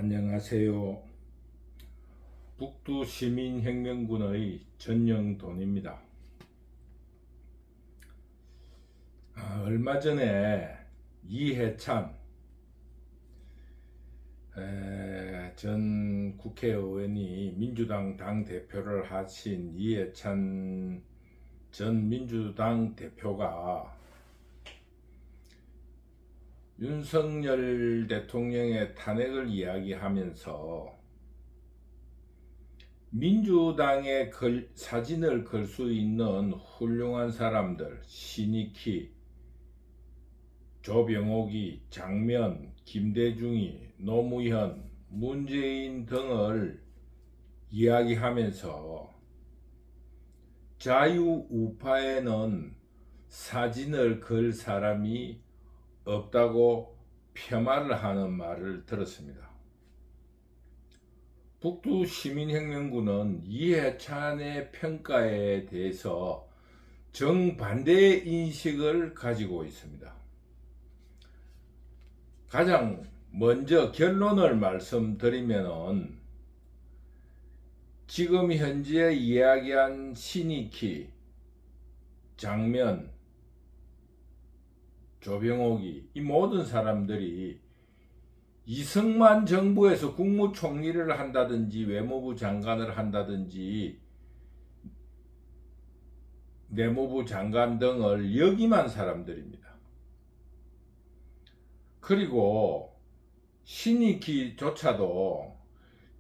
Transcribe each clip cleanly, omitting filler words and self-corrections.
안녕하세요. 북두시민혁명군의 전영돈입니다. 얼마 전에 이해찬 전 국회의원이 민주당 당대표를 하신 이해찬 전 민주당 대표가 윤석열 대통령의 탄핵을 이야기하면서 민주당의 사진을 걸 수 있는 훌륭한 사람들, 신익희, 조병옥이, 장면, 김대중이, 노무현, 문재인 등을 이야기하면서 자유우파에는 사진을 걸 사람이 없다고 폄하를 하는 말을 들었습니다. 북두시민혁명군은 이해찬의 평가에 대해서 정반대의 인식을 가지고 있습니다. 가장 먼저 결론을 말씀드리면 지금 현재 이야기한 신익희, 장면, 조병옥이 이 모든 사람들이 이승만 정부에서 국무총리를 한다든지 외무부 장관을 한다든지 내무부 장관 등을 역임한 사람들입니다. 그리고 신익희조차도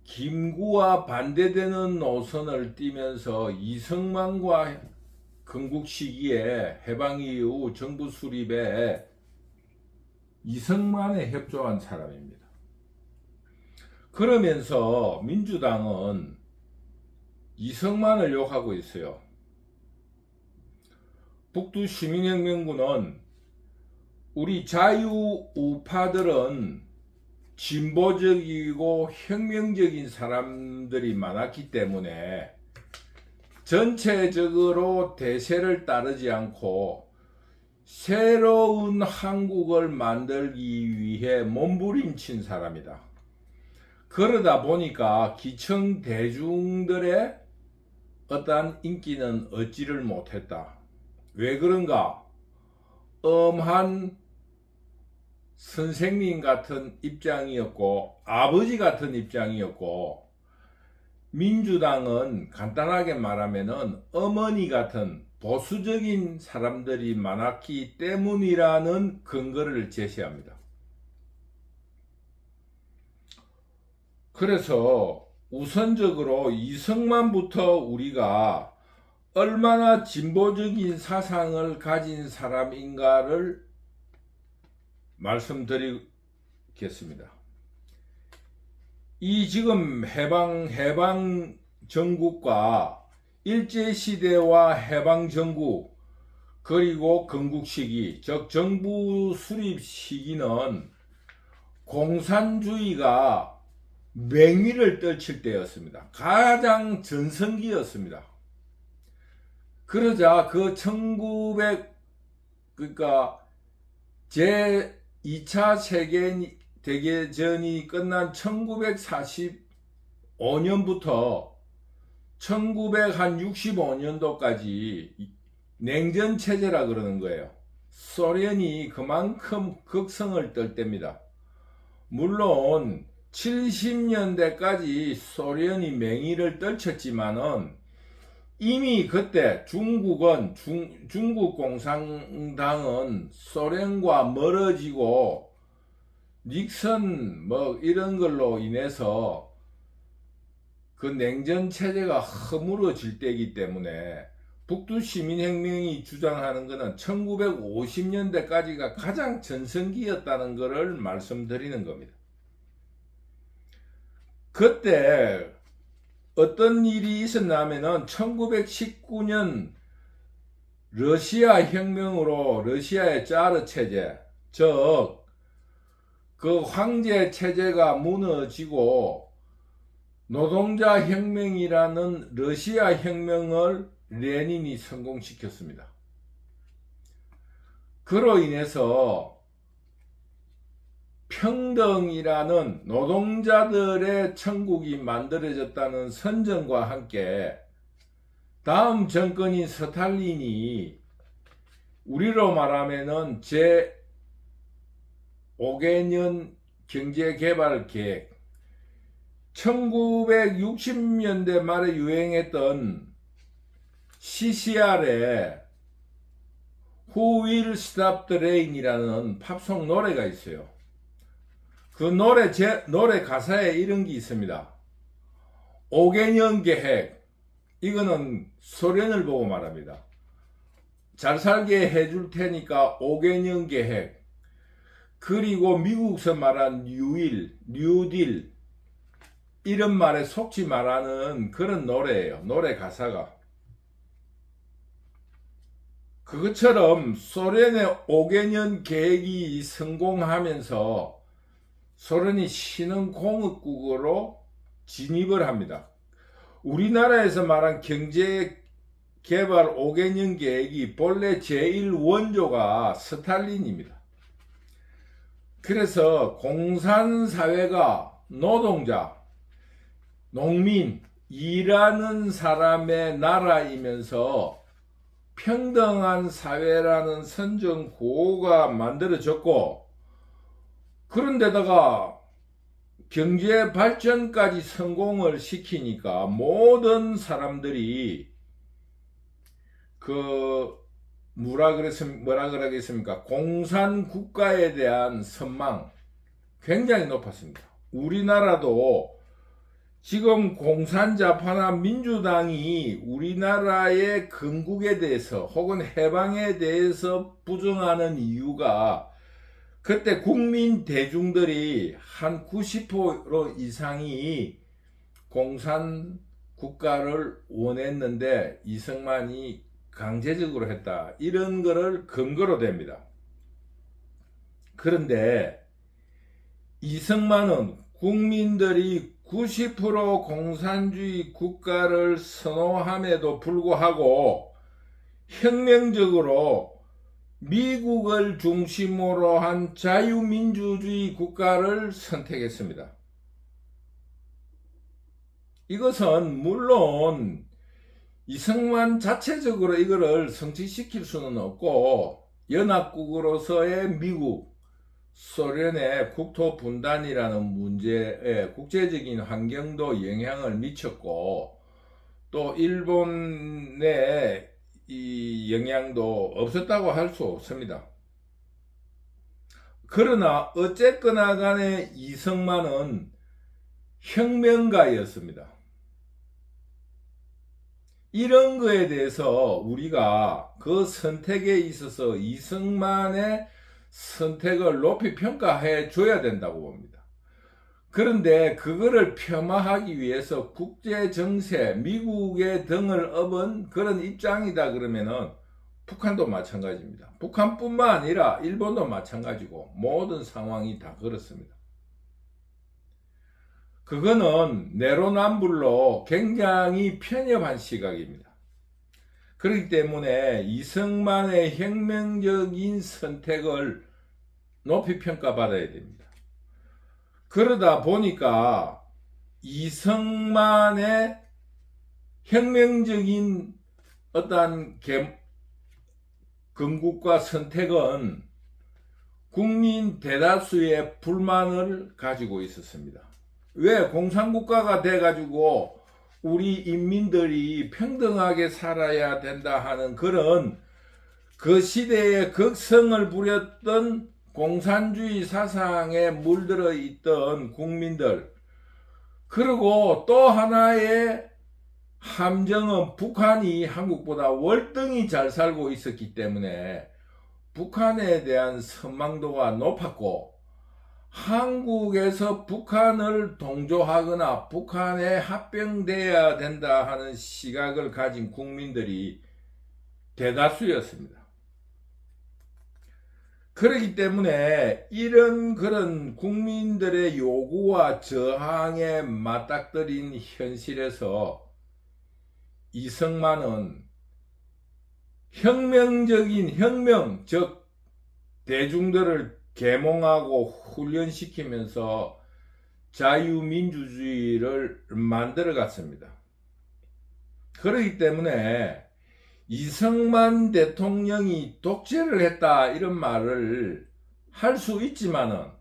김구와 반대되는 노선을 띠면서 이승만과 건국 시기에 해방 이후 정부 수립에 이승만에 협조한 사람입니다. 그러면서 민주당은 이승만을 욕하고 있어요. 북두시민혁명군은 우리 자유우파들은 진보적이고 혁명적인 사람들이 많았기 때문에 전체적으로 대세를 따르지 않고 새로운 한국을 만들기 위해 몸부림친 사람이다. 그러다 보니까 기청 대중들의 어떠한 인기는 얻지를 못했다. 왜 그런가? 엄한 선생님 같은 입장이었고 아버지 같은 입장이었고 민주당은 간단하게 말하면은 어머니 같은 보수적인 사람들이 많았기 때문이라는 근거를 제시합니다. 그래서 우선적으로 이승만부터 우리가 얼마나 진보적인 사상을 가진 사람인가를 말씀드리겠습니다. 이 지금 해방 정국과 일제시대와 해방 정국 그리고 건국 시기 즉 정부 수립 시기는 공산주의가 맹위를 떨칠 때였습니다. 가장 전성기였습니다. 그러자 그 1900 제 2차 세계대전이 끝난 1945년부터 1965년도까지 냉전체제라 그러는 거예요. 소련이 그만큼 극성을 떨 때입니다. 물론 70년대까지 소련이 맹위를 떨쳤지만은 이미 그때 중국 공산당은 소련과 멀어지고 닉슨 이런 걸로 인해서 그 냉전 체제가 허물어질 때이기 때문에 북두시민혁명이 주장하는 것은 1950년대까지가 가장 전성기였다는 것을 말씀드리는 겁니다. 그때 어떤 일이 있었냐면은 1919년 러시아 혁명으로 러시아의 짜르 체제, 즉 그 황제 체제가 무너지고 노동자 혁명이라는 러시아 혁명을 레닌이 성공시켰습니다. 그로 인해서 평등이라는 노동자들의 천국이 만들어졌다는 선전과 함께 다음 정권인 스탈린이 우리로 말하면은 제 5개년 경제개발계획 1960년대 말에 유행했던 CCR의 Who Will Stop the Rain이라는 팝송 노래가 있어요. 그 노래 가사에 이런 게 있습니다. 5개년 계획, 이거는 소련을 보고 말합니다. 잘 살게 해줄 테니까 5개년 계획. 그리고 미국에서 말한 뉴딜, 이런 말에 속지 말하는 그런 노래예요. 노래 가사가. 그것처럼 소련의 5개년 계획이 성공하면서 소련이 신흥공업국으로 진입을 합니다. 우리나라에서 말한 경제개발 5개년 계획이 본래 제1원조가 스탈린입니다. 그래서 공산사회가 노동자, 농민, 일하는 사람의 나라이면서 평등한 사회라는 선전 구호가 만들어졌고, 그런데다가 경제 발전까지 성공을 시키니까 모든 사람들이 뭐라 그러겠습니까? 공산 국가에 대한 선망 굉장히 높았습니다. 우리나라도 지금 공산자파나 민주당이 우리나라의 건국에 대해서 혹은 해방에 대해서 부정하는 이유가 그때 국민 대중들이 한 90% 이상이 공산 국가를 원했는데 이승만이 강제적으로 했다. 이런 거를 근거로 됩니다. 그런데 이승만은 국민들이 90% 공산주의 국가를 선호함에도 불구하고 혁명적으로 미국을 중심으로 한 자유민주주의 국가를 선택했습니다. 이것은 물론 이승만 자체적으로 이거를 성취시킬 수는 없고 연합국으로서의 미국, 소련의 국토 분단이라는 문제에 국제적인 환경도 영향을 미쳤고 또 일본의 이 영향도 없었다고 할 수 없습니다. 그러나 어쨌거나 간에 이승만은 혁명가였습니다. 이런 거에 대해서 우리가 그 선택에 있어서 이승만의 선택을 높이 평가해 줘야 된다고 봅니다. 그런데 그거를 폄하하기 위해서 국제정세, 미국의 등을 업은 그런 입장이다 그러면은 북한도 마찬가지입니다. 북한뿐만 아니라 일본도 마찬가지고 모든 상황이 다 그렇습니다. 그거는 내로남불로 굉장히 편협한 시각입니다. 그렇기 때문에 이승만의 혁명적인 선택을 높이 평가받아야 됩니다. 그러다 보니까 이승만의 혁명적인 어떤 건국과 선택은 국민 대다수의 불만을 가지고 있었습니다. 왜 공산국가가 돼가지고 우리 인민들이 평등하게 살아야 된다 하는 그런 그 시대에 극성을 부렸던 공산주의 사상에 물들어 있던 국민들, 그리고 또 하나의 함정은 북한이 한국보다 월등히 잘 살고 있었기 때문에 북한에 대한 선망도가 높았고, 한국에서 북한을 동조하거나 북한에 합병돼야 된다 하는 시각을 가진 국민들이 대다수였습니다. 그렇기 때문에 이런 그런 국민들의 요구와 저항에 맞닥뜨린 현실에서 이승만은 혁명적인 혁명, 즉 대중들을 계몽하고 훈련시키면서 자유민주주의를 만들어 갔습니다. 그렇기 때문에 이승만 대통령이 독재를 했다 이런 말을 할 수 있지만은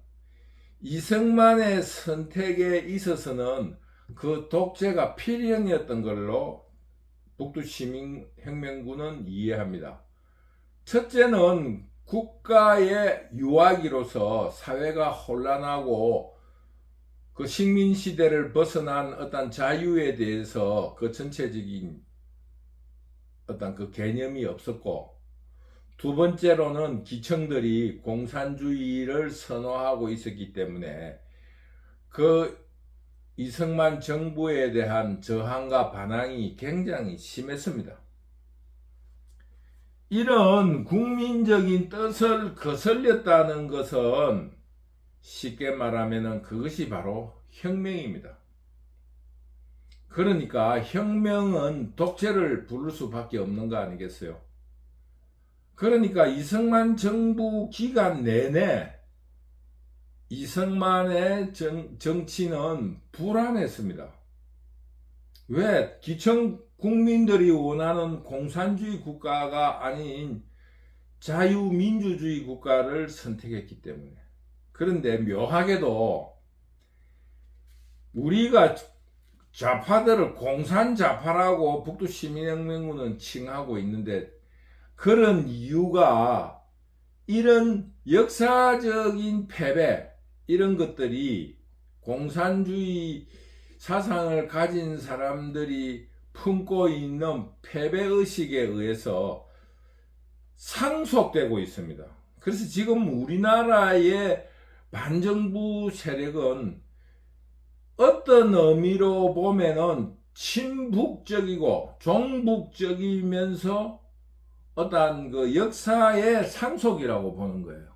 이승만의 선택에 있어서는 그 독재가 필연이었던 걸로 북두시민혁명군은 이해합니다. 첫째는 국가의 유아기로서 사회가 혼란하고 그 식민시대를 벗어난 어떤 자유에 대해서 그 전체적인 어떤 그 개념이 없었고, 두 번째로는 기층들이 공산주의를 선호하고 있었기 때문에 그 이승만 정부에 대한 저항과 반항이 굉장히 심했습니다. 이런 국민적인 뜻을 거슬렸다는 것은 쉽게 말하면 그것이 바로 혁명입니다. 그러니까 혁명은 독재를 부를 수밖에 없는 거 아니겠어요? 그러니까 이승만 정부 기간 내내 이승만의 정치는 불안했습니다. 왜? 기층 국민들이 원하는 공산주의 국가가 아닌 자유민주주의 국가를 선택했기 때문에. 그런데 묘하게도 우리가 좌파들을 공산좌파라고 북두시민혁명군은 칭하고 있는데, 그런 이유가 이런 역사적인 패배, 이런 것들이 공산주의 사상을 가진 사람들이 품고 있는 패배의식에 의해서 상속되고 있습니다. 그래서 지금 우리나라의 반정부 세력은 어떤 의미로 보면은 친북적이고 종북적이면서 어떤 그 역사의 상속이라고 보는 거예요.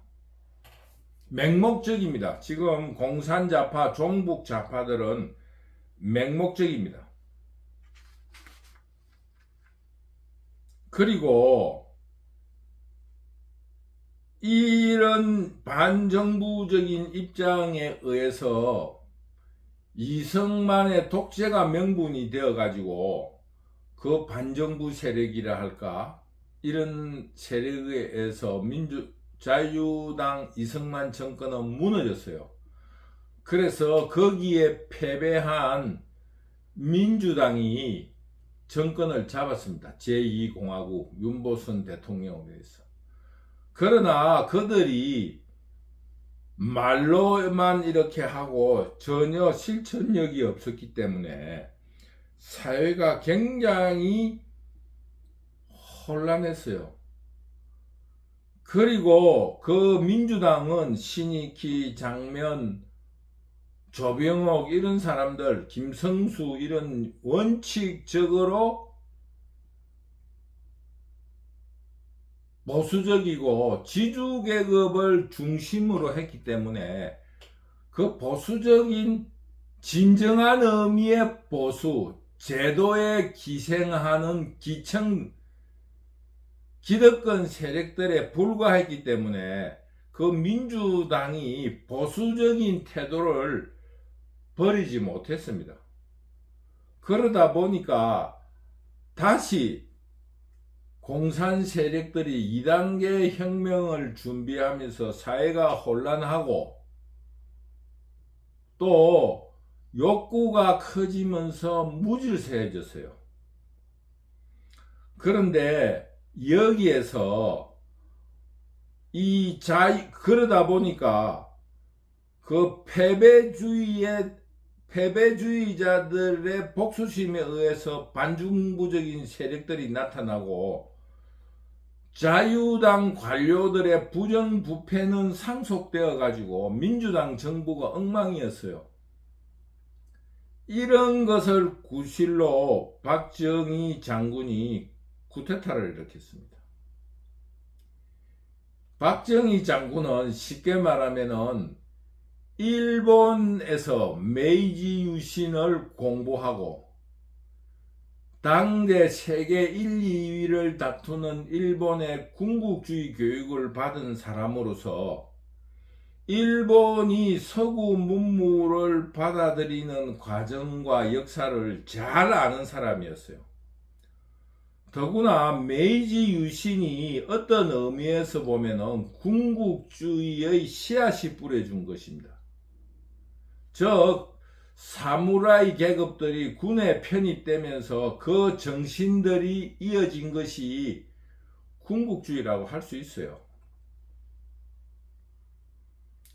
맹목적입니다. 지금 공산좌파, 종북좌파들은 맹목적입니다. 그리고 이런 반정부적인 입장에 의해서 이승만의 독재가 명분이 되어가지고 그 반정부 세력이라 할까, 이런 세력에 의해서 자유당 이승만 정권은 무너졌어요. 그래서 거기에 패배한 민주당이 정권을 잡았습니다. 제2공화국 윤보선 대통령에 의해서. 그러나 그들이 말로만 이렇게 하고 전혀 실천력이 없었기 때문에 사회가 굉장히 혼란했어요. 그리고 그 민주당은 신익희, 장면, 조병옥 이런 사람들, 김성수 이런 원칙적으로 보수적이고 지주계급을 중심으로 했기 때문에 그 보수적인 진정한 의미의 보수, 제도에 기생하는 기층 기득권 세력들에 불과했기 때문에 그 민주당이 보수적인 태도를 버리지 못했습니다. 그러다 보니까 다시 공산 세력들이 2단계 혁명을 준비하면서 사회가 혼란하고 또 욕구가 커지면서 무질서해졌어요. 그런데 여기에서 그러다 보니까 그 패배주의자들의 복수심에 의해서 반정부적인 세력들이 나타나고 자유당 관료들의 부정부패는 상속되어 가지고 민주당 정부가 엉망이었어요. 이런 것을 구실로 박정희 장군이 쿠데타를 일으켰습니다. 박정희 장군은 쉽게 말하면은 일본에서 메이지 유신을 공부하고 당대 세계 1, 2위를 다투는 일본의 군국주의 교육을 받은 사람으로서 일본이 서구 문물을 받아들이는 과정과 역사를 잘 아는 사람이었어요. 더구나 메이지 유신이 어떤 의미에서 보면은 군국주의의 씨앗이 뿌려준 것입니다. 즉 사무라이 계급들이 군에 편입되면서 그 정신들이 이어진 것이 군국주의라고 할 수 있어요.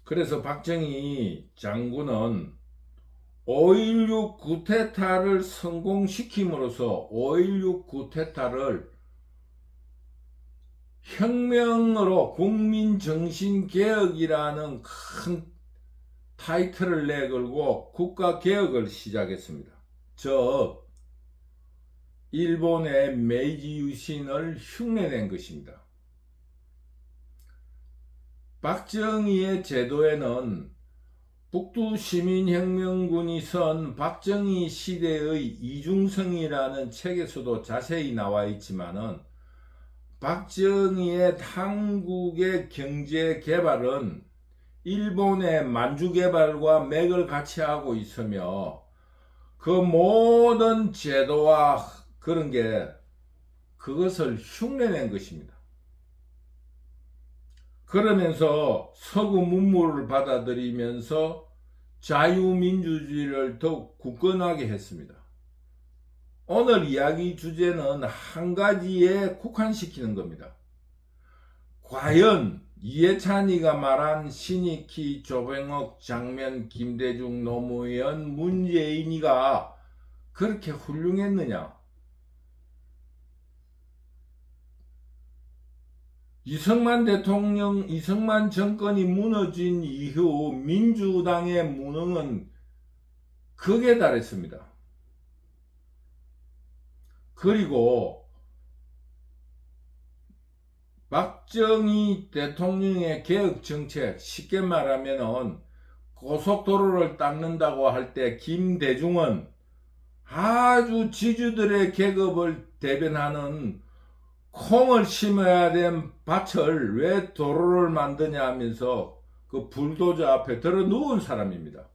그래서 박정희 장군은 5.16 쿠데타를 성공시킴으로써 5.16 쿠데타를 혁명으로 국민정신개혁이라는 큰 타이틀을 내걸고 국가개혁을 시작했습니다. 즉 일본의 메이지 유신을 흉내낸 것입니다. 박정희의 제도에는 북두시민혁명군이 선 박정희 시대의 이중성이라는 책에서도 자세히 나와 있지만은 박정희의 한국의 경제 개발은 일본의 만주 개발과 맥을 같이 하고 있으며 그 모든 제도와 그런 게 그것을 흉내낸 것입니다. 그러면서 서구 문물을 받아들이면서 자유민주주의를 더욱 굳건하게 했습니다. 오늘 이야기 주제는 한 가지에 국한시키는 겁니다. 과연 이해찬이가 말한 신익희, 조병옥, 장면, 김대중, 노무현, 문재인이가 그렇게 훌륭했느냐? 이승만 대통령, 이승만 정권이 무너진 이후 민주당의 무능은 극에 달했습니다. 그리고 박정희 대통령의 개혁정책, 쉽게 말하면 고속도로를 닦는다고 할 때 김대중은 아주 지주들의 계급을 대변하는 콩을 심어야 된 밭을 왜 도로를 만드냐 하면서 그 불도저 앞에 들어 누운 사람입니다.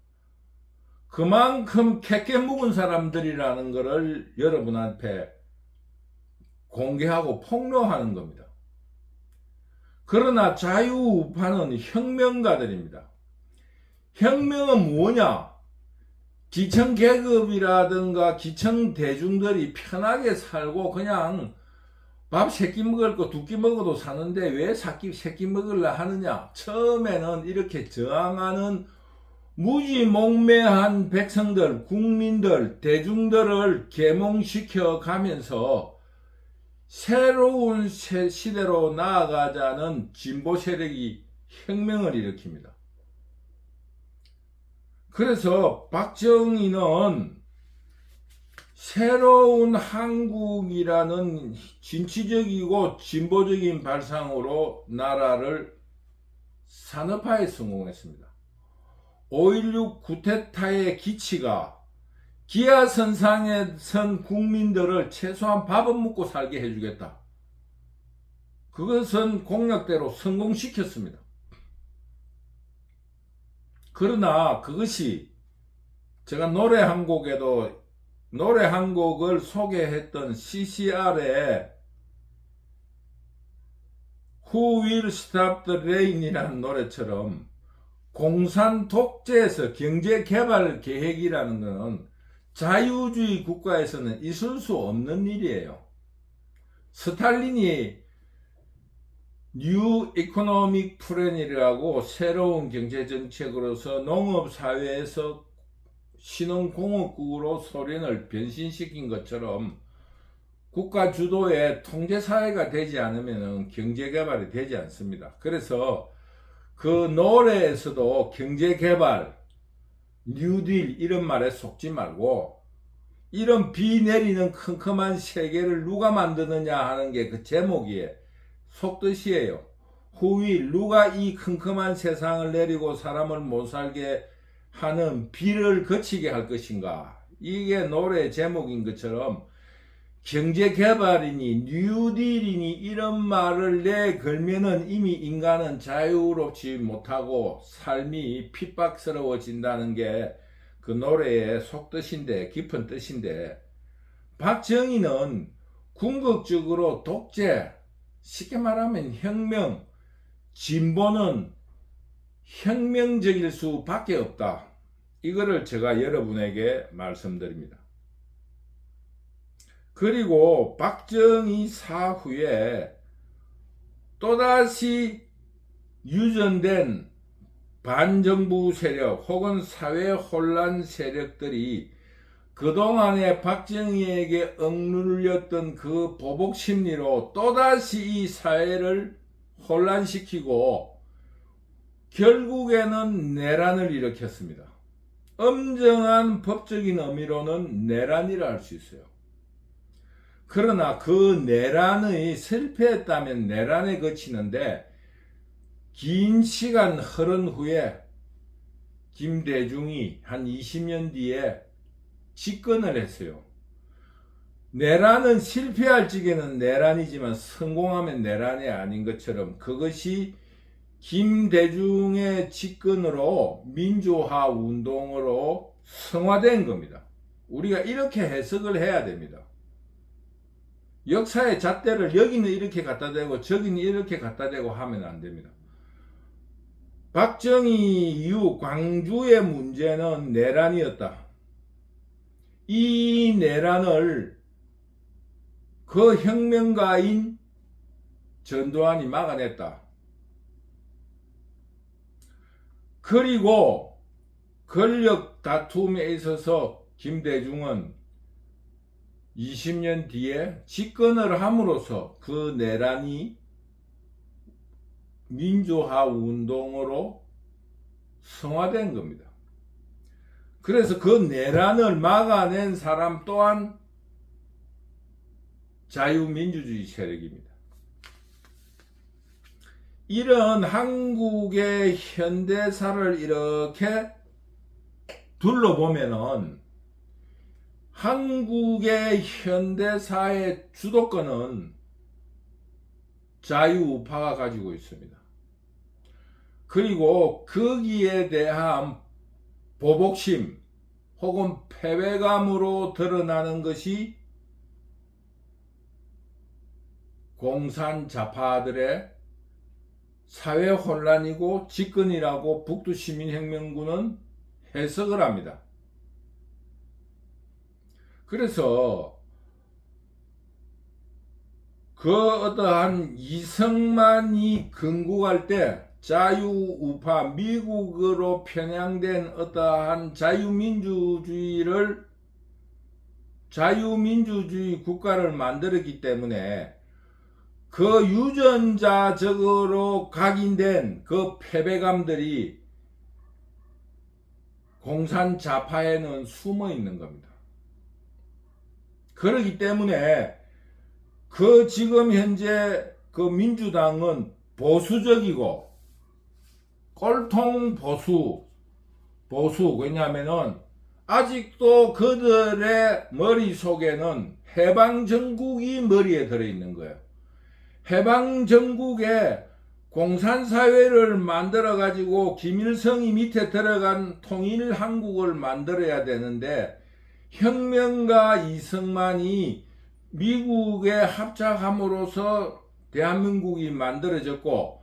그만큼 캐게 묵은 사람들이라는 것을 여러분 앞에 공개하고 폭로하는 겁니다. 그러나 자유우파는 혁명가들입니다. 혁명은 뭐냐? 기층계급이라든가 기층대중들이 편하게 살고 그냥 밥 3끼 먹을 거 2끼 먹어도 사는데 왜 3끼 먹으려 하느냐? 처음에는 이렇게 저항하는 무지몽매한 백성들, 국민들, 대중들을 계몽시켜 가면서 새로운 시대로 나아가자는 진보 세력이 혁명을 일으킵니다. 그래서 박정희는 새로운 한국이라는 진취적이고 진보적인 발상으로 나라를 산업화에 성공했습니다. 5.16 쿠데타의 기치가 기아선상에 선 국민들을 최소한 밥은 먹고 살게 해주겠다. 그것은 공약대로 성공시켰습니다. 그러나 그것이 제가 노래 한 곡을 소개했던 CCR의 Who Will Stop the Rain이라는 노래처럼 공산 독재에서 경제개발 계획이라는 것은 자유주의 국가에서는 있을 수 없는 일이에요. 스탈린이 뉴 이코노믹 플랜이라고 새로운 경제정책으로서 농업사회에서 신흥공업국으로 소련을 변신시킨 것처럼 국가 주도의 통제사회가 되지 않으면 경제개발이 되지 않습니다. 그래서 그 노래에서도 경제개발, 뉴딜 이런 말에 속지 말고 이런 비 내리는 컴컴한 세계를 누가 만드느냐 하는 게 그 제목이에요. 속뜻이에요. 후일 누가 이 컴컴한 세상을 내리고 사람을 못 살게 하는 비를 그치게 할 것인가. 이게 노래 제목인 것처럼 경제개발이니 뉴딜이니 이런 말을 내걸면은 이미 인간은 자유롭지 못하고 삶이 핍박스러워진다는 게 그 노래의 속뜻인데, 깊은 뜻인데, 박정희는 궁극적으로 독재, 쉽게 말하면 혁명, 진보는 혁명적일 수밖에 없다. 이거를 제가 여러분에게 말씀드립니다. 그리고 박정희 사후에 또다시 유전된 반정부 세력 혹은 사회 혼란 세력들이 그동안에 박정희에게 억눌렸던 그 보복 심리로 또다시 이 사회를 혼란시키고 결국에는 내란을 일으켰습니다. 엄정한 법적인 의미로는 내란이라 할 수 있어요. 그러나 그 내란의 실패했다면 내란에 그치는데 긴 시간 흐른 후에 김대중이 한 20년 뒤에 집권을 했어요. 내란은 실패할 적에는 내란이지만 성공하면 내란이 아닌 것처럼 그것이 김대중의 집권으로 민주화 운동으로 성화된 겁니다. 우리가 이렇게 해석을 해야 됩니다. 역사의 잣대를 여기는 이렇게 갖다 대고 저기는 이렇게 갖다 대고 하면 안 됩니다. 박정희 이후 광주의 문제는 내란이었다. 이 내란을 그 혁명가인 전두환이 막아냈다. 그리고 권력 다툼에 있어서 김대중은 20년 뒤에 집권을 함으로써 그 내란이 민주화 운동으로 성화된 겁니다. 그래서 그 내란을 막아낸 사람 또한 자유민주주의 세력입니다. 이런 한국의 현대사를 이렇게 둘러보면은 한국의 현대사의 주도권은 자유우파가 가지고 있습니다. 그리고 거기에 대한 보복심 혹은 패배감으로 드러나는 것이 공산자파들의 사회 혼란이고 집권이라고 북두시민혁명군은 해석을 합니다. 그래서 그 어떠한 이승만이 건국할 때 자유우파 미국으로 편향된 어떠한 자유민주주의 국가를 만들었기 때문에 그 유전자적으로 각인된 그 패배감들이 공산자파에는 숨어 있는 겁니다. 그렇기 때문에 그 지금 현재 그 민주당은 보수적이고 꼴통 보수 왜냐하면은 아직도 그들의 머릿속에는 해방정국이 머리에 들어있는 거예요. 해방정국에 공산사회를 만들어 가지고 김일성이 밑에 들어간 통일한국을 만들어야 되는데 혁명가 이승만이 미국에 합작함으로써 대한민국이 만들어졌고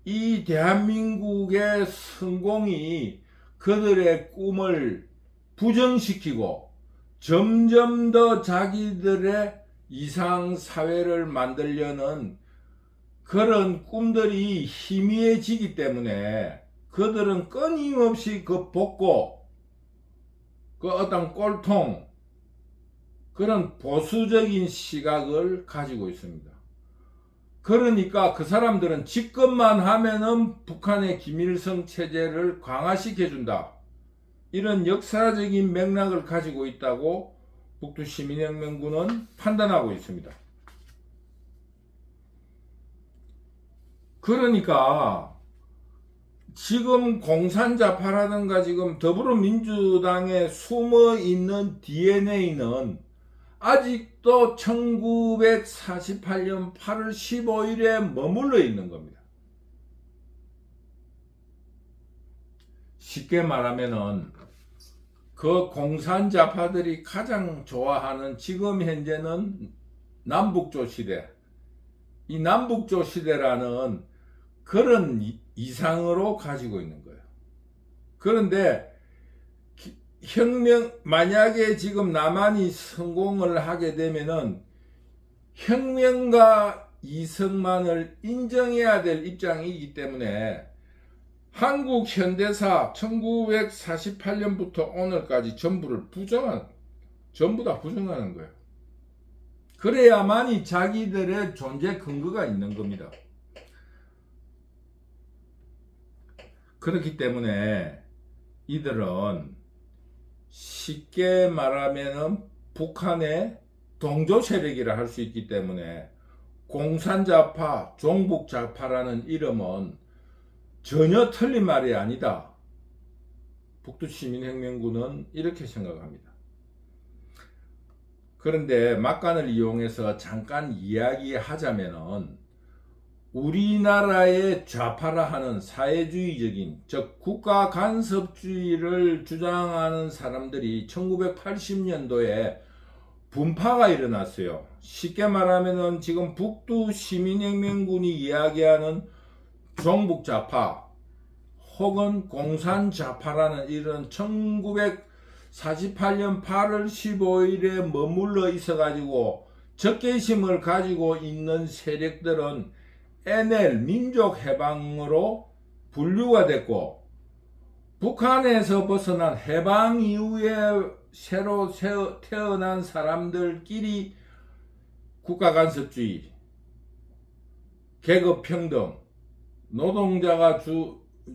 이 대한민국의 성공이 그들의 꿈을 부정시키고 점점 더 자기들의 이상사회를 만들려는 그런 꿈들이 희미해지기 때문에 그들은 끊임없이 그 복고 그 어떤 꼴통 그런 보수적인 시각을 가지고 있습니다. 그러니까 그 사람들은 집권만 하면은 북한의 김일성 체제를 강화시켜준다. 이런 역사적인 맥락을 가지고 있다고 북두시민혁명군은 판단하고 있습니다. 그러니까 지금 공산자파라든가 지금 더불어민주당에 숨어 있는 DNA는 아직도 1948년 8월 15일에 머물러 있는 겁니다. 쉽게 말하면은 그 공산자파들이 가장 좋아하는 지금 현재는 남북조 시대, 이 남북조 시대라는 그런 이상으로 가지고 있는 거예요. 그런데 만약에 지금 남한이 성공을 하게 되면은 혁명가 이승만을 인정해야 될 입장이기 때문에 한국 현대사 1948년부터 오늘까지 전부 다 부정하는 거예요. 그래야만이 자기들의 존재 근거가 있는 겁니다. 그렇기 때문에 이들은 쉽게 말하면 북한의 동조 세력이라 할 수 있기 때문에 공산자파, 종북자파라는 이름은 전혀 틀린 말이 아니다. 북두시민혁명군은 이렇게 생각합니다. 그런데 막간을 이용해서 잠깐 이야기하자면은 우리나라의 좌파라 하는 사회주의적인, 즉 국가 간섭주의를 주장하는 사람들이 1980년도에 분파가 일어났어요. 쉽게 말하면은 지금 북두시민혁명군이 이야기하는 종북좌파 혹은 공산좌파라는 이런 1948년 8월 15일에 머물러 있어가지고 적개심을 가지고 있는 세력들은 NL 민족해방으로 분류가 됐고, 북한에서 벗어난 해방 이후에 새로 태어난 사람들끼리 국가간섭주의, 계급평등, 노동자가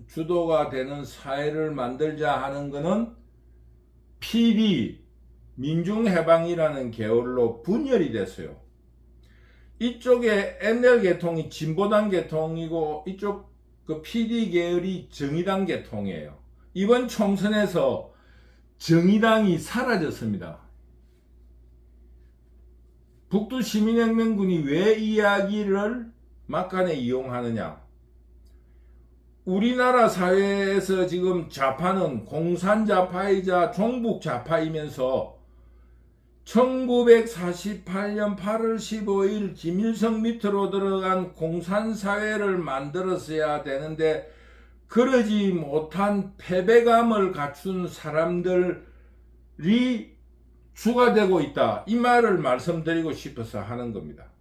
주도가 되는 사회를 만들자 하는 것은 PD, 민중해방이라는 계열로 분열이 됐어요. 이쪽에 NL 계통이 진보당 계통이고 이쪽 그 PD 계열이 정의당 계통이에요. 이번 총선에서 정의당이 사라졌습니다. 북두시민혁명군이 왜 이 이야기를 막간에 이용하느냐? 우리나라 사회에서 지금 좌파는 공산좌파이자 종북좌파이면서 1948년 8월 15일 김일성 밑으로 들어간 공산사회를 만들었어야 되는데 그러지 못한 패배감을 갖춘 사람들이 주가 되고 있다. 이 말을 말씀드리고 싶어서 하는 겁니다.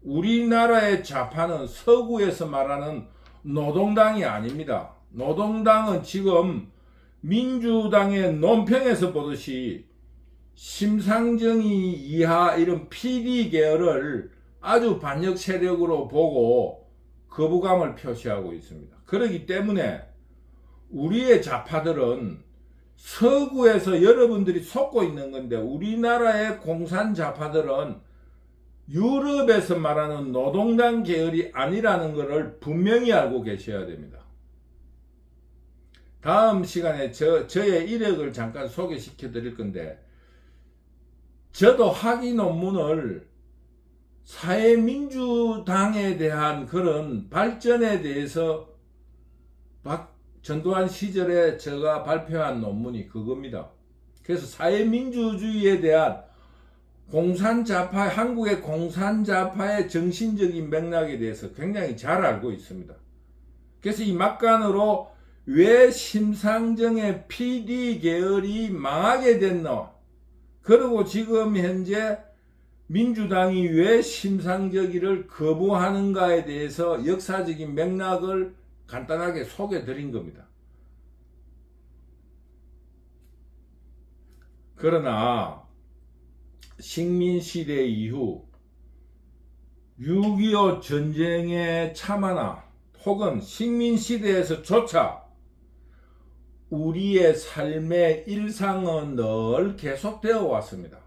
우리나라의 좌파는 서구에서 말하는 노동당이 아닙니다. 노동당은 지금 민주당의 논평에서 보듯이 심상정이 이하 이런 PD 계열을 아주 반역 세력으로 보고 거부감을 표시하고 있습니다. 그렇기 때문에 우리의 좌파들은 서구에서 여러분들이 속고 있는 건데 우리나라의 공산 좌파들은 유럽에서 말하는 노동당 계열이 아니라는 것을 분명히 알고 계셔야 됩니다. 다음 시간에 저의 이력을 잠깐 소개시켜 드릴 건데, 저도 학위 논문을 사회민주당에 대한 그런 발전에 대해서 전두환 시절에 제가 발표한 논문이 그겁니다. 그래서 사회민주주의에 대한 공산좌파, 한국의 공산좌파의 정신적인 맥락에 대해서 굉장히 잘 알고 있습니다. 그래서 이 막간으로 왜 심상정의 PD 계열이 망하게 됐노? 그리고 지금 현재 민주당이 왜 심상정이를 거부하는가에 대해서 역사적인 맥락을 간단하게 소개해 드린 겁니다. 그러나 식민시대 이후 6.25 전쟁의 참화나 혹은 식민시대에서조차 우리의 삶의 일상은 늘 계속되어 왔습니다.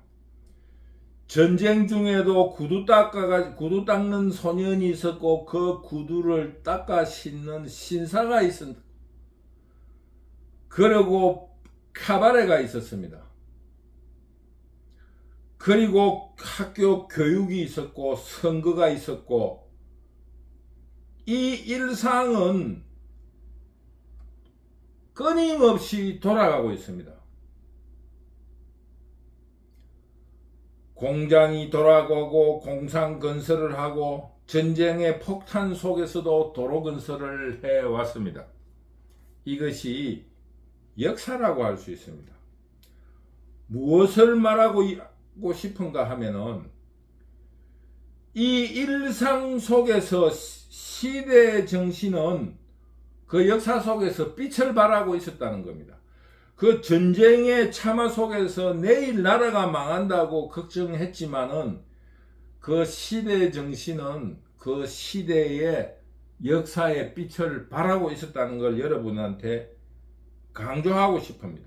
전쟁 중에도 구두 닦는 소년이 있었고 그 구두를 닦아 신는 신사가 있었습니다. 그리고 카바레가 있었습니다. 그리고 학교 교육이 있었고 선거가 있었고, 이 일상은 끊임없이 돌아가고 있습니다. 공장이 돌아가고 공상 건설을 하고 전쟁의 폭탄 속에서도 도로 건설을 해왔습니다. 이것이 역사라고 할 수 있습니다. 무엇을 말하고 싶은가 하면은, 이 일상 속에서 시대의 정신은 그 역사 속에서 빛을 발하고 있었다는 겁니다. 그 전쟁의 참화 속에서 내일 나라가 망한다고 걱정했지만은, 그 시대의 정신은 그 시대의 역사의 빛을 발하고 있었다는 걸 여러분한테 강조하고 싶습니다.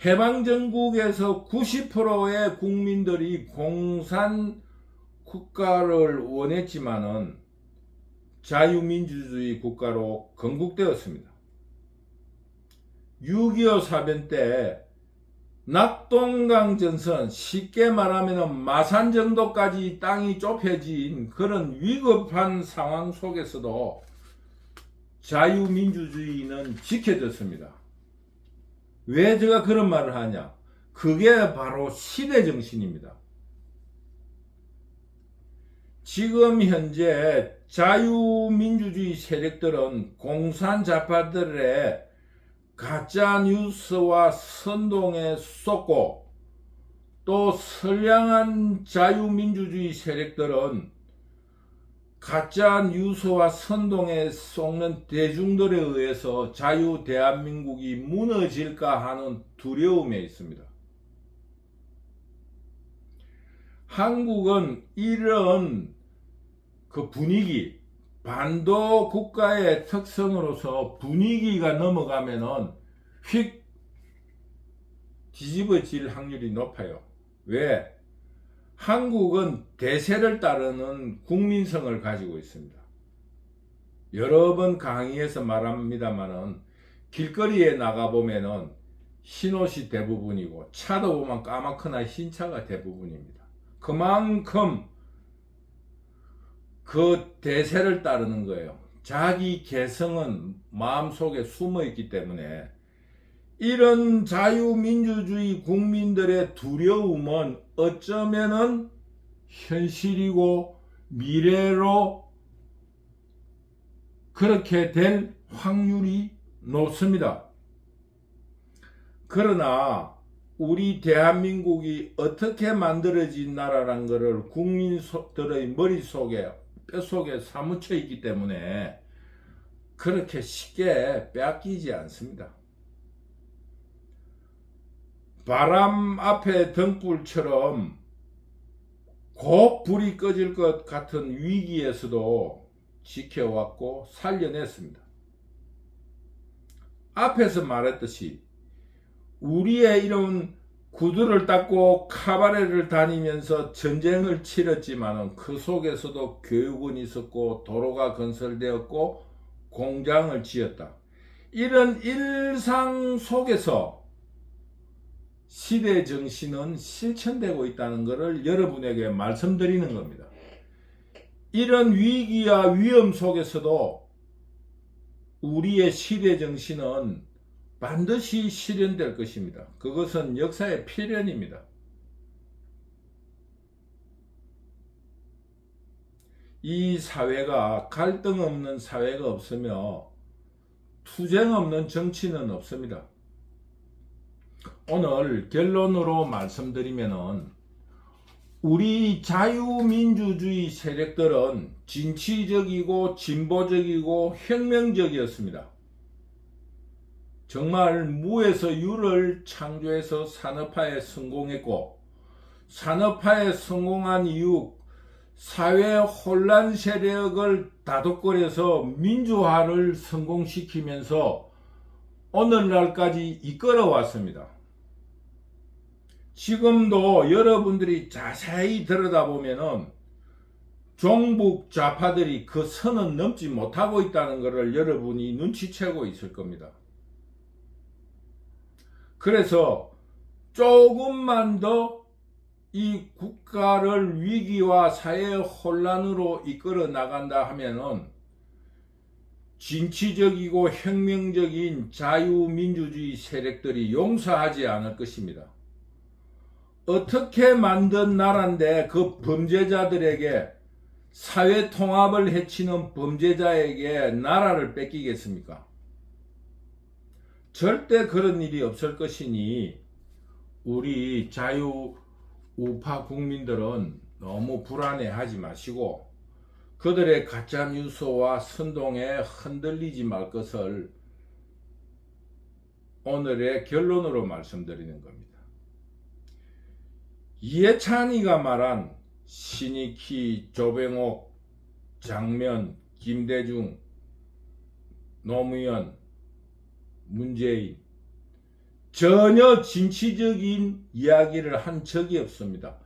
해방전국에서 90%의 국민들이 공산 국가를 원했지만은 자유민주주의 국가로 건국되었습니다. 6.25 사변 때 낙동강 전선, 쉽게 말하면 마산 정도까지 땅이 좁혀진 그런 위급한 상황 속에서도 자유민주주의는 지켜졌습니다. 왜 제가 그런 말을 하냐? 그게 바로 시대정신입니다. 지금 현재 자유민주주의 세력들은 공산자파들의 가짜뉴스와 선동에 쏟고, 또 선량한 자유민주주의 세력들은 가짜뉴스와 선동에 속는 대중들에 의해서 자유 대한민국이 무너질까 하는 두려움에 있습니다. 한국은 이런 그 분위기, 반도 국가의 특성으로서 분위기가 넘어가면은 휙 뒤집어질 확률이 높아요. 왜? 한국은 대세를 따르는 국민성을 가지고 있습니다. 여러 번 강의에서 말합니다만은, 길거리에 나가보면은 흰옷이 대부분이고 차도 보면 까맣거나 흰 차가 대부분입니다. 그만큼 그 대세를 따르는 거예요. 자기 개성은 마음속에 숨어 있기 때문에, 이런 자유민주주의 국민들의 두려움은 어쩌면은 현실이고 미래로 그렇게 될 확률이 높습니다. 그러나 우리 대한민국이 어떻게 만들어진 나라란 것을 국민들의 머릿속에, 뼛속에 사무쳐 있기 때문에 그렇게 쉽게 빼앗기지 않습니다. 바람 앞에 등불처럼 곧 불이 꺼질 것 같은 위기에서도 지켜왔고 살려냈습니다. 앞에서 말했듯이 우리의 이런 구두를 닦고 카바레를 다니면서 전쟁을 치렀지만 그 속에서도 교육은 있었고 도로가 건설되었고 공장을 지었다. 이런 일상 속에서 시대 정신은 실천되고 있다는 것을 여러분에게 말씀드리는 겁니다. 이런 위기와 위험 속에서도 우리의 시대 정신은 반드시 실현될 것입니다. 그것은 역사의 필연입니다. 이 사회가 갈등 없는 사회가 없으며 투쟁 없는 정치는 없습니다. 오늘 결론으로 말씀드리면은, 우리 자유민주주의 세력들은 진취적이고 진보적이고 혁명적이었습니다. 정말 무에서 유를 창조해서 산업화에 성공했고, 산업화에 성공한 이후 사회 혼란 세력을 다독거려서 민주화를 성공시키면서 오늘날까지 이끌어왔습니다. 지금도 여러분들이 자세히 들여다보면은 종북 좌파들이 그 선은 넘지 못하고 있다는 것을 여러분이 눈치채고 있을 겁니다. 그래서 조금만 더 이 국가를 위기와 사회 혼란으로 이끌어 나간다 하면은 진취적이고 혁명적인 자유민주주의 세력들이 용서하지 않을 것입니다. 어떻게 만든 나라인데 그 범죄자들에게, 사회 통합을 해치는 범죄자에게 나라를 뺏기겠습니까? 절대 그런 일이 없을 것이니 우리 자유우파 국민들은 너무 불안해하지 마시고 그들의 가짜뉴스와 선동에 흔들리지 말 것을 오늘의 결론으로 말씀드리는 겁니다. 이해찬이가 말한 신익희, 조병옥, 장면, 김대중, 노무현, 문재인 전혀 진취적인 이야기를 한 적이 없습니다.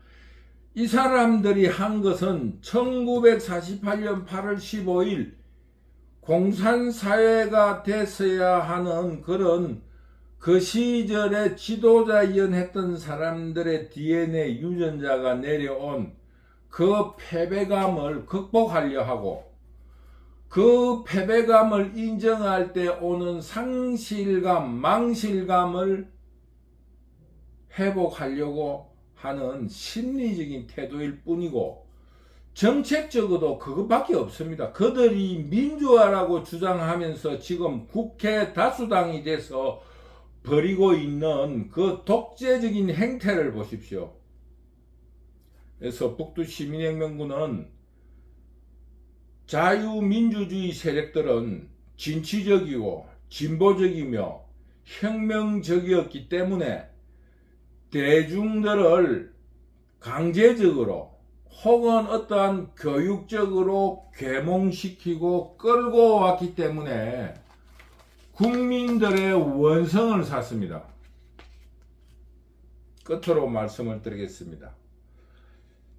이 사람들이 한 것은 1948년 8월 15일 공산사회가 됐어야 하는 그런 그 시절에 지도자연했던 사람들의 DNA 유전자가 내려온 그 패배감을 극복하려 하고, 그 패배감을 인정할 때 오는 상실감, 망실감을 회복하려고 하는 심리적인 태도일 뿐이고, 정책적으로도 그것밖에 없습니다. 그들이 민주화라고 주장하면서 지금 국회 다수당이 돼서 벌이고 있는 그 독재적인 행태를 보십시오. 그래서 북두시민혁명군은 자유민주주의 세력들은 진취적이고 진보적이며 혁명적이었기 때문에 대중들을 강제적으로 혹은 어떠한 교육적으로 계몽시키고 끌고 왔기 때문에 국민들의 원성을 샀습니다. 끝으로 말씀을 드리겠습니다.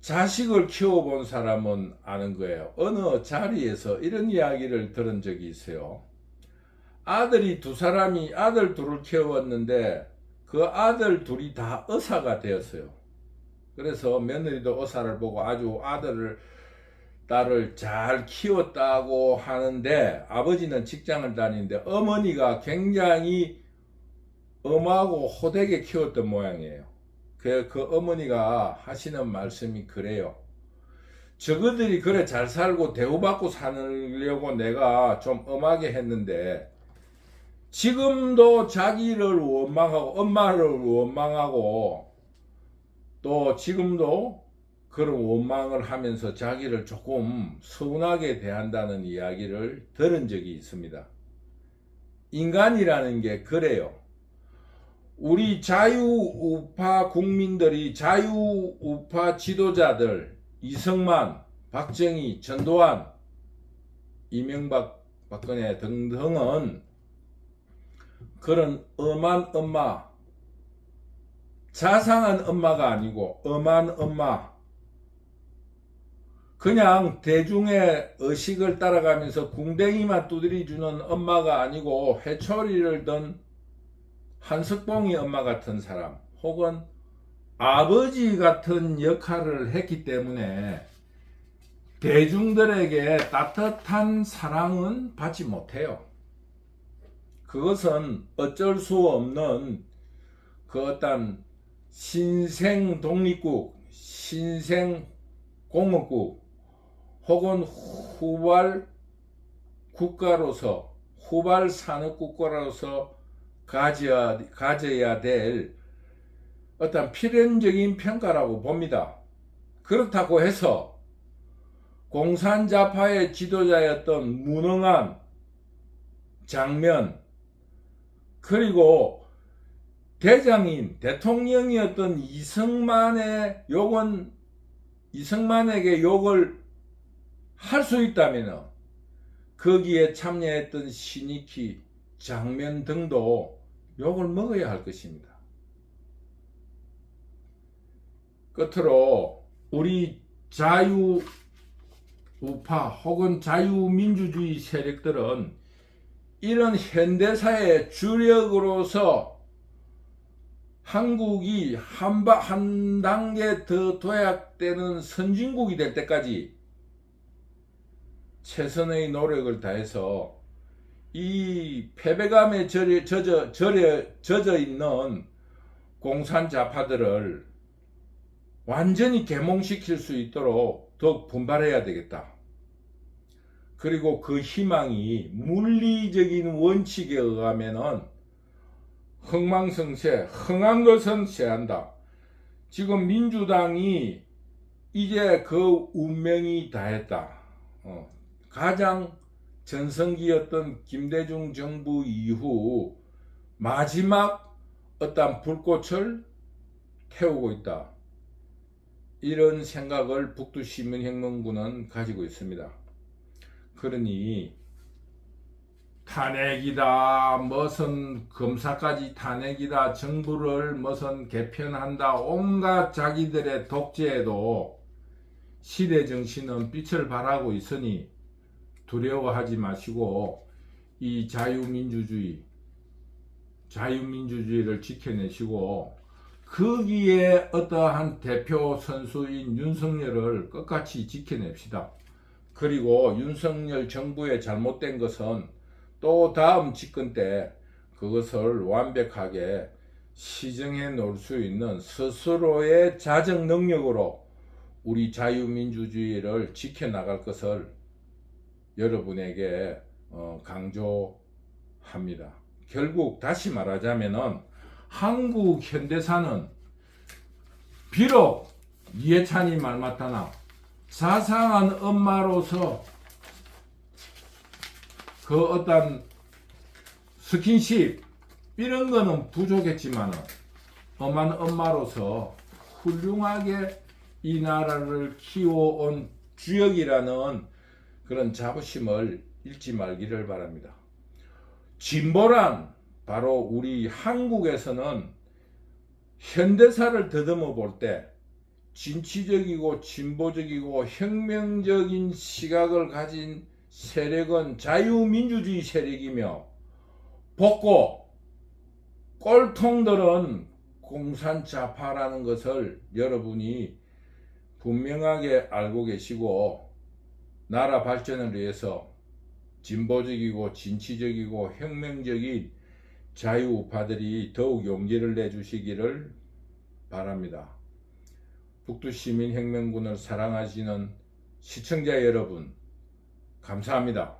자식을 키워본 사람은 아는 거예요. 어느 자리에서 이런 이야기를 들은 적이 있어요. 아들이 두 사람이 아들 둘을 키워왔는데 그 아들 둘이 다 의사가 되었어요. 그래서 며느리도 의사를 보고 아주 딸을 잘 키웠다고 하는데, 아버지는 직장을 다니는데 어머니가 굉장히 엄하고 호되게 키웠던 모양이에요. 그 어머니가 하시는 말씀이 그래요. 저거들이 그래 잘 살고 대우받고 살려고 내가 좀 엄하게 했는데 지금도 자기를 원망하고 엄마를 원망하고 또 지금도 그런 원망을 하면서 자기를 조금 서운하게 대한다는 이야기를 들은 적이 있습니다. 인간이라는 게 그래요. 우리 자유우파 국민들이, 자유우파 지도자들, 이승만, 박정희, 전두환, 이명박, 박근혜 등등은 그런 엄한 엄마, 자상한 엄마가 아니고 엄한 엄마, 그냥 대중의 의식을 따라가면서 궁뎅이만 두드려주는 엄마가 아니고 회초리를 든 한석봉이 엄마 같은 사람, 혹은 아버지 같은 역할을 했기 때문에 대중들에게 따뜻한 사랑은 받지 못해요. 그것은 어쩔 수 없는 그 어떤 신생 독립국, 신생 공화국, 혹은 후발 국가로서, 후발 산업 국가로서 가져야 될 어떤 필연적인 평가라고 봅니다. 그렇다고 해서 공산자파의 지도자였던 무능한 장면, 그리고 대장인 대통령이었던 이승만에게 욕을 할 수 있다면 거기에 참여했던 신익희, 장면 등도 욕을 먹어야 할 것입니다. 끝으로 우리 자유우파 혹은 자유민주주의 세력들은 이런 현대사의 주력으로서 한국이 한 단계 더 도약되는 선진국이 될 때까지 최선의 노력을 다해서 이 패배감에 젖어 있는 공산 좌파들을 완전히 계몽시킬 수 있도록 더욱 분발해야 되겠다. 그리고 그 희망이 물리적인 원칙에 의하면은 흥망성쇠, 흥한 것은 세한다. 지금 민주당이 이제 그 운명이 다했다. 가장 전성기였던 김대중 정부 이후 마지막 어떤 불꽃을 태우고 있다. 이런 생각을 북두시민혁명군은 가지고 있습니다. 그러니 탄핵이다, 무슨 검사까지 탄핵이다, 정부를 무슨 개편한다, 온갖 자기들의 독재에도 시대 정신은 빛을 발하고 있으니 두려워하지 마시고 이 자유민주주의를 지켜내시고 거기에 어떠한 대표 선수인 윤석열을 끝까지 지켜냅시다. 그리고 윤석열 정부의 잘못된 것은 또 다음 집권 때 그것을 완벽하게 시정해 놓을 수 있는 스스로의 자정 능력으로 우리 자유민주주의를 지켜나갈 것을 여러분에게 강조합니다. 결국 다시 말하자면은 한국 현대사는 비록 이해찬이 말 맞다나 자상한 엄마로서 그 어떤 스킨십 이런 거는 부족했지만은 엄한 엄마로서 훌륭하게 이 나라를 키워온 주역이라는 그런 자부심을 잃지 말기를 바랍니다. 진보란 바로 우리 한국에서는 현대사를 더듬어 볼 때 진취적이고 진보적이고 혁명적인 시각을 가진 세력은 자유민주주의 세력이며 복고 꼴통들은 공산좌파라는 것을 여러분이 분명하게 알고 계시고 나라 발전을 위해서 진보적이고 진취적이고 혁명적인 자유우파들이 더욱 용기를 내주시기를 바랍니다. 북두시민혁명군을 사랑하시는 시청자 여러분, 감사합니다.